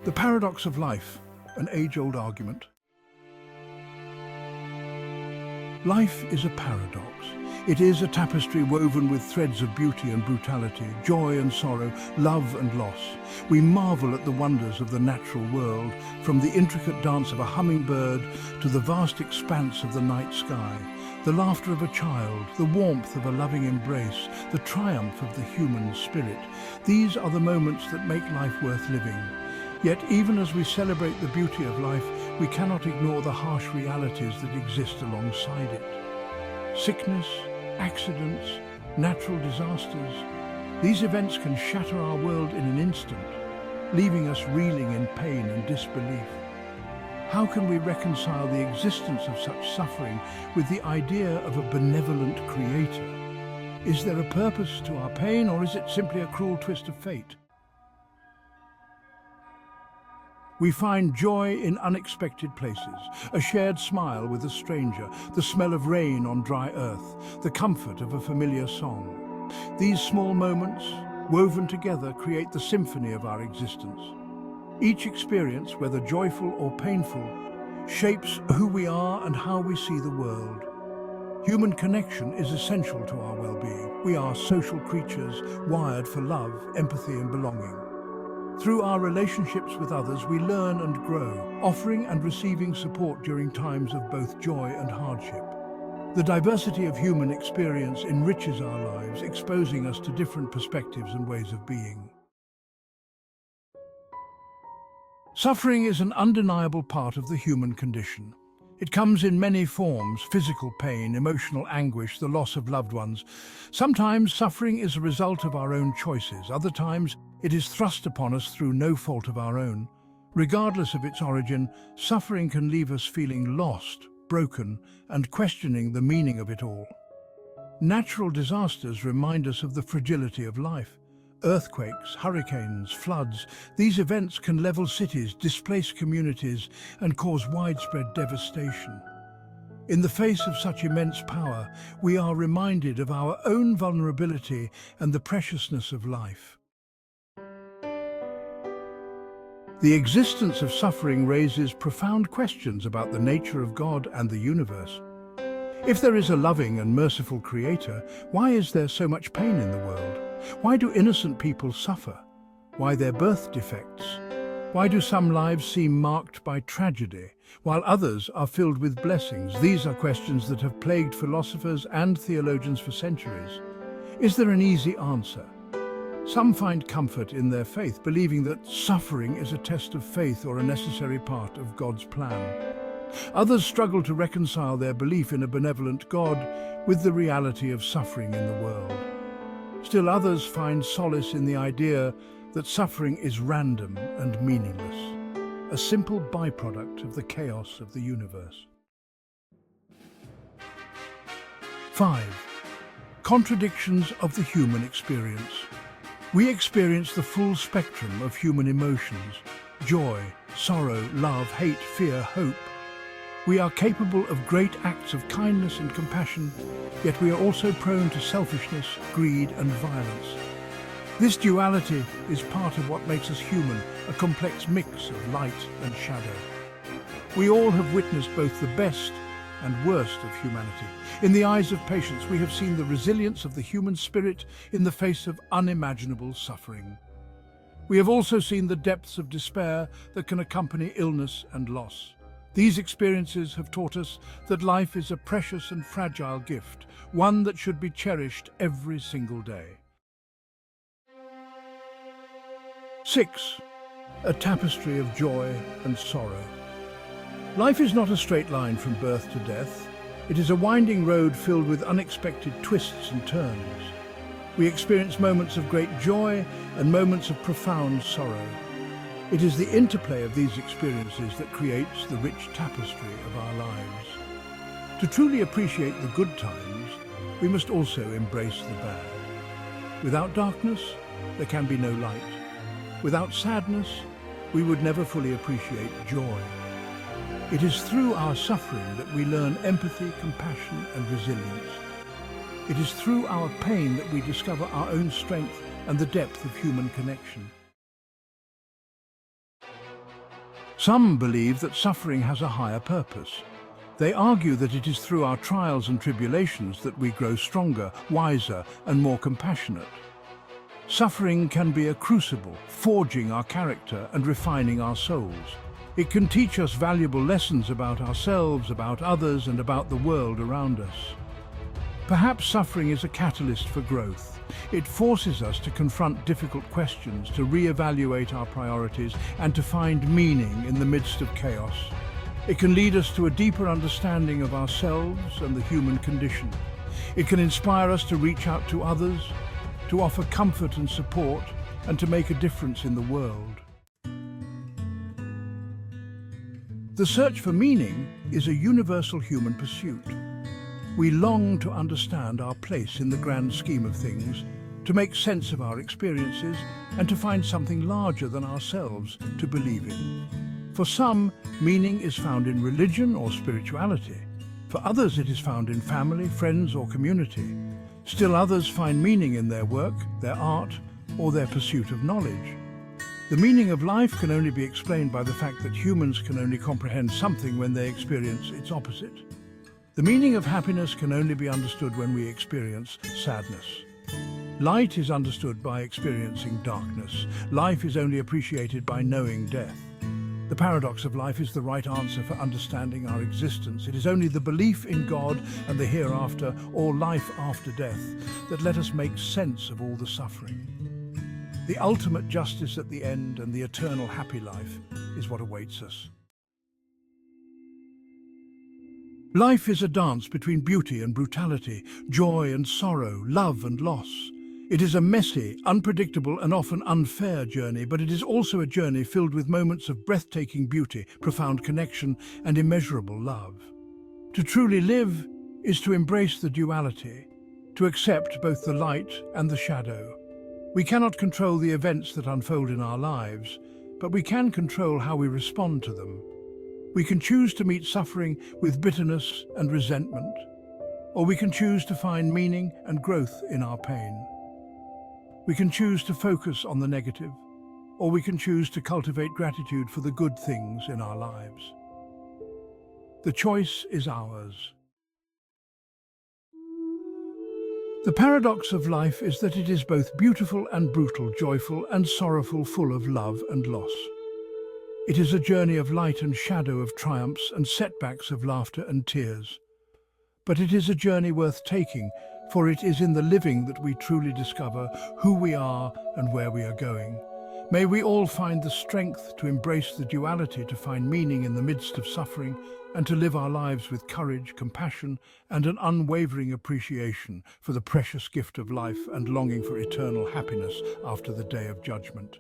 The paradox of life, an age-old argument. Life is a paradox. It is a tapestry woven with threads of beauty and brutality, joy and sorrow, love and loss. We marvel at the wonders of the natural world, from the intricate dance of a hummingbird to the vast expanse of the night sky, the laughter of a child, the warmth of a loving embrace, the triumph of the human spirit. These are the moments that make life worth living. Yet even as we celebrate the beauty of life, we cannot ignore the harsh realities that exist alongside it. Sickness, accidents, natural disasters. These events can shatter our world in an instant, leaving us reeling in pain and disbelief. How can we reconcile the existence of such suffering with the idea of a benevolent creator? Is there a purpose to our pain, or is it simply a cruel twist of fate? We find joy in unexpected places, a shared smile with a stranger, the smell of rain on dry earth, the comfort of a familiar song. These small moments, woven together, create the symphony of our existence. Each experience, whether joyful or painful, shapes who we are and how we see the world. Human connection is essential to our well-being. We are social creatures, wired for love, empathy and belonging. Through our relationships with others, we learn and grow, offering and receiving support during times of both joy and hardship. The diversity of human experience enriches our lives, exposing us to different perspectives and ways of being. Suffering is an undeniable part of the human condition. It comes in many forms: physical pain, emotional anguish, the loss of loved ones. Sometimes suffering is a result of our own choices. Other times it is thrust upon us through no fault of our own. Regardless of its origin, suffering can leave us feeling lost, broken, and questioning the meaning of it all. Natural disasters remind us of the fragility of life. Earthquakes, hurricanes, floods, these events can level cities, displace communities, and cause widespread devastation. In the face of such immense power, we are reminded of our own vulnerability and the preciousness of life. The existence of suffering raises profound questions about the nature of God and the universe. If there is a loving and merciful Creator, why is there so much pain in the world? Why do innocent people suffer? Why their birth defects? Why do some lives seem marked by tragedy, while others are filled with blessings? These are questions that have plagued philosophers and theologians for centuries. Is there an easy answer? Some find comfort in their faith, believing that suffering is a test of faith or a necessary part of God's plan. Others struggle to reconcile their belief in a benevolent God with the reality of suffering in the world. Still others find solace in the idea that suffering is random and meaningless, a simple byproduct of the chaos of the universe. 5. Contradictions of the human experience. We experience the full spectrum of human emotions: joy, sorrow, love, hate, fear, hope. We are capable of great acts of kindness and compassion, yet we are also prone to selfishness, greed, and violence. This duality is part of what makes us human, a complex mix of light and shadow. We all have witnessed both the best and worst of humanity. In the eyes of patience, we have seen the resilience of the human spirit in the face of unimaginable suffering. We have also seen the depths of despair that can accompany illness and loss. These experiences have taught us that life is a precious and fragile gift, one that should be cherished every single day. 6. A tapestry of joy and sorrow. Life is not a straight line from birth to death. It is a winding road filled with unexpected twists and turns. We experience moments of great joy and moments of profound sorrow. It is the interplay of these experiences that creates the rich tapestry of our lives. To truly appreciate the good times, we must also embrace the bad. Without darkness, there can be no light. Without sadness, we would never fully appreciate joy. It is through our suffering that we learn empathy, compassion, and resilience. It is through our pain that we discover our own strength and the depth of human connection. Some believe that suffering has a higher purpose. They argue that it is through our trials and tribulations that we grow stronger, wiser, and more compassionate. Suffering can be a crucible, forging our character and refining our souls. It can teach us valuable lessons about ourselves, about others, and about the world around us. Perhaps suffering is a catalyst for growth. It forces us to confront difficult questions, to re-evaluate our priorities, and to find meaning in the midst of chaos. It can lead us to a deeper understanding of ourselves and the human condition. It can inspire us to reach out to others, to offer comfort and support, and to make a difference in the world. The search for meaning is a universal human pursuit. We long to understand our place in the grand scheme of things, to make sense of our experiences, and to find something larger than ourselves to believe in. For some, meaning is found in religion or spirituality. For others, it is found in family, friends, or community. Still others find meaning in their work, their art, or their pursuit of knowledge. The meaning of life can only be explained by the fact that humans can only comprehend something when they experience its opposite. The meaning of happiness can only be understood when we experience sadness. Light is understood by experiencing darkness. Life is only appreciated by knowing death. The paradox of life is the right answer for understanding our existence. It is only the belief in God and the hereafter, or life after death, that let us make sense of all the suffering. The ultimate justice at the end and the eternal happy life is what awaits us. Life is a dance between beauty and brutality, joy and sorrow, love and loss. It is a messy, unpredictable, and often unfair journey, but it is also a journey filled with moments of breathtaking beauty, profound connection, and immeasurable love. To truly live is to embrace the duality, to accept both the light and the shadow. We cannot control the events that unfold in our lives, but we can control how we respond to them. We can choose to meet suffering with bitterness and resentment, or we can choose to find meaning and growth in our pain. We can choose to focus on the negative, or we can choose to cultivate gratitude for the good things in our lives. The choice is ours. The paradox of life is that it is both beautiful and brutal, joyful and sorrowful, full of love and loss. It is a journey of light and shadow, of triumphs and setbacks, of laughter and tears. But it is a journey worth taking, for it is in the living that we truly discover who we are and where we are going. May we all find the strength to embrace the duality, to find meaning in the midst of suffering, and to live our lives with courage, compassion, and an unwavering appreciation for the precious gift of life and longing for eternal happiness after the day of judgment.